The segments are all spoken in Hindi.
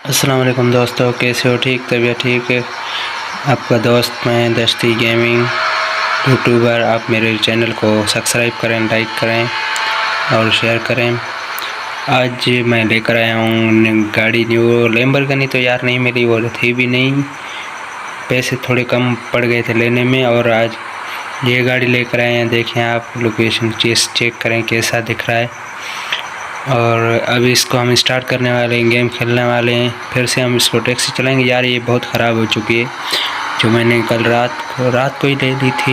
अस्सलाम वालेकुम दोस्तों, कैसे हो? ठीक, तबीयत ठीक है? आपका दोस्त मैं दस्ती गेमिंग यूट्यूबर। आप मेरे चैनल को सब्सक्राइब करें, लाइक करें और शेयर करें। आज मैं लेकर आया हूँ गाड़ी न्यू लैम्बोर्गिनी। तो यार नहीं मिली, वो थी भी नहीं, पैसे थोड़े कम पड़ गए थे लेने में। और आज ये गाड़ी लेकर आए हैं। देखें आप, लोकेशन चेक करें कैसा दिख रहा है। और अभी इसको हम स्टार्ट करने वाले हैं, गेम खेलने वाले हैं। फिर से हम इसको टैक्सी चलाएंगे। यार ये बहुत ख़राब हो चुकी है, जो मैंने कल रात को ही ले ली थी,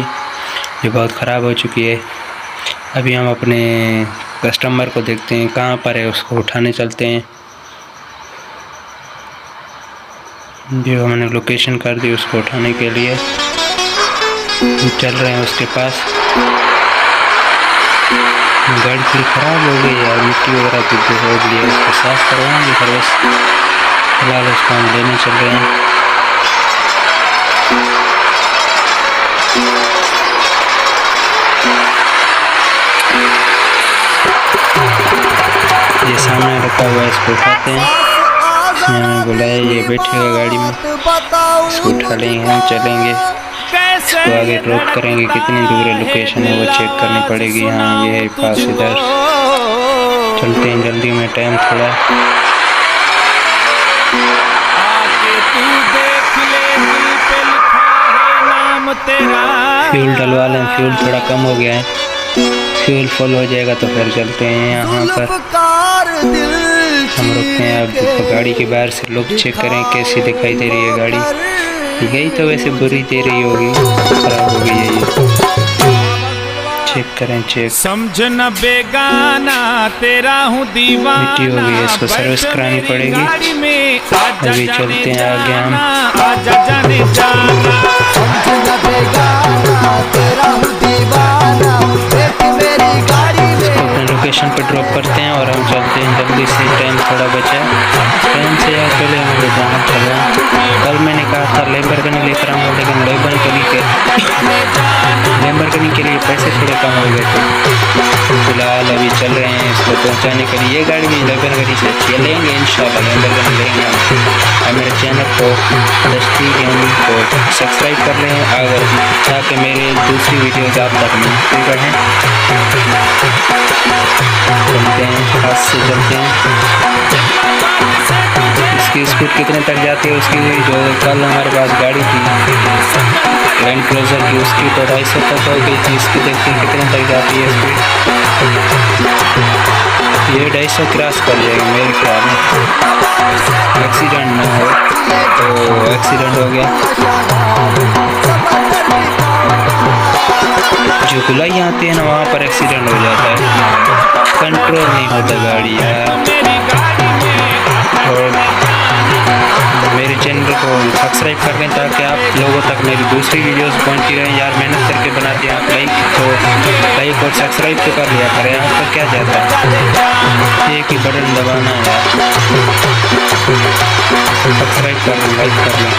ये बहुत ख़राब हो चुकी है। अभी हम अपने कस्टमर को देखते हैं कहाँ पर है, उसको उठाने चलते हैं। जो हमने लोकेशन कर दी उसको उठाने के लिए चल रहे हैं उसके पास। गाड़ी थोड़ी ख़राब हो गई यार, मिट्टी वगैरह कुछ हो गई है, उसको साफ़ करवाएंगे। फिर बस फिलहाल उसको हम लेने चल रहे हैं। ये सामने रखा हुआ है, इसको उठाते हैं। इसने हमें बुलाया, ये बैठेगा गाड़ी में, इसको उठा लेंगे, हम चलेंगे। इसको आगे ड्रॉप करेंगे। कितनी दूर है लोकेशन है वो चेक करनी पड़ेगी। हाँ ये है पास, इधर चलते हैं जल्दी में, टाइम थोड़ा। फ्यूल डलवा लें, फ्यूल थोड़ा कम हो गया है, फ्यूल फुल हो जाएगा तो फिर चलते हैं। यहाँ पर हम रुकते हैं। अब गाड़ी के बाहर से लुक चेक करें कैसी दिखाई दे रही है गाड़ी। यही तो वैसे बुरी दे रही होगी, खराब हो गई है ये। चेक करें, चेक। समझना बेगाना तेरा हूँ दीवाना, मिट्टी हो गई है, इसको सर्विस करानी पड़ेगी। अभी चलते हैं आगे हम। आजा जाने जाना, समझना बेगाना तेरा हूँ दीवाना, देख मेरी गाड़ी में। इसको अपने लोकेशन पे ड्रॉप करते हैं और हम चलते हैं जल्दी से। टाइम थोड़ा बचा है, टाइम से यार पहले हमें जाना चला। कल मैंने कहा था लैम्बोर्गिनी लेकर आऊँगा, लेकिन लैम्बोर्गिनी के लिए पैसे थोड़े कम हो गए थे। फिलहाल अभी चल रहे हैं इसको पहुंचाने के लिए। ये गाड़ी भी लैम्बोर्गिनी से अच्छी है, लेंगे इंशाल्लाह, लैम्बोर्गिनी लेंगे हम। और मेरे चैनल को दस्ती गेमिंग को सब्सक्राइब कर लें अगर, ताकि मेरे दूसरी वीडियोज़ आप तक मिलती रहें। चलते हैं, हाथ से चलते हैं। इसकी स्पीड कितने तक जाती है उसकी, जो कल हमारे पास गाड़ी थी लैंड क्रूज़र की, उसकी तो 250 तक हो गई थी। इसकी देखते हैं कितने तक जाती है स्पीड। ये 250 क्रॉस कर जाएगी मेरे ख्याल में, एक्सीडेंट ना हो। तो एक्सीडेंट हो गया, जो गुलाई आती है ना वहाँ पर एक्सीडेंट हो जाता है, कंट्रोल नहीं होता गाड़ी यार। और मेरे चैनल को सब्सक्राइब कर दें ताकि आप लोगों तक मेरी दूसरी वीडियोस पहुंचती रहें। यार मेहनत करके बनाते हैं आप, लाइक और सब्सक्राइब तो कर लिया करें, आपका क्या जाता है, एक ही बटन दबाना है यार। सब्सक्राइब कर लें, लाइक कर लें,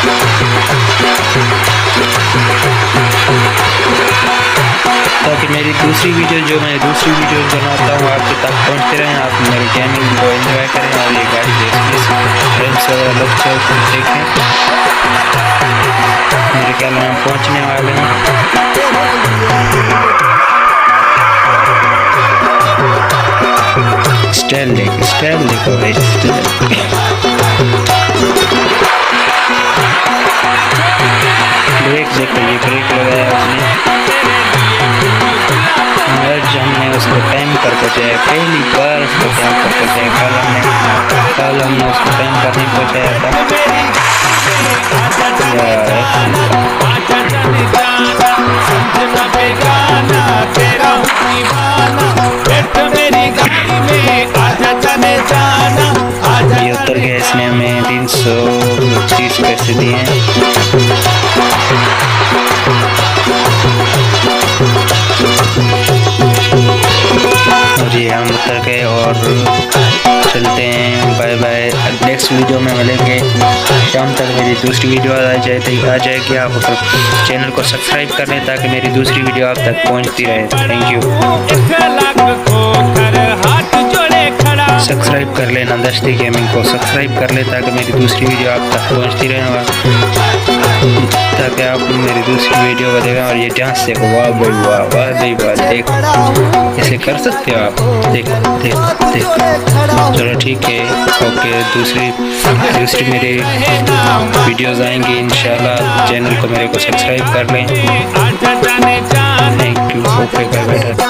ताकि मेरी दूसरी वीडियो जो मैं दूसरी वीडियो बनाता हूँ आपके तक पहुँचते रहें। आप मेरे गेमिंग को एंजॉय करें और ये गाड़ी फ्रेंड्स वगैरह लोग देखें। मेरे ख्याल में हम पहुँचने वाले हैं। स्टाइल देखो भाई, ब्रेक देखो, ये ब्रेक लगाया उसने। आज हमने उसको टाइम पर पहुँचाया, पहली बार उसको टाइम पर पहुँचाया। कल हमने उसको टाइम पर नहीं पहुँचाया था ये उतर गया। इसने हमें 330 पैसे दिए हैं। और ये हम उतर गए और चलते हैं। बाय बाय, नेक्स्ट वीडियो में मिलेंगे। शाम तक मेरी दूसरी वीडियो आ जाएगी। आप चैनल को सब्सक्राइब कर लें ताकि मेरी दूसरी वीडियो आप तक पहुंचती रहे। Thank you. सब्सक्राइब कर लेना, दस्ती गेमिंग को सब्सक्राइब कर ले ताकि मेरी दूसरी वीडियो आप तक पहुंचती रहे, ताकि आप मेरी दूसरी वीडियो को देखें और ये जांच से वाह भाई वाह, वाह भाई वाह, देखो ऐसे कर सकते हो आप, देखो देखो देखो। चलो ठीक है, ओके, दूसरी मेरे वीडियोज़ आएंगी इंशाल्लाह। चैनल को मेरे को सब्सक्राइब कर लें। आजा जाने जाने thank you, okay, bye bye.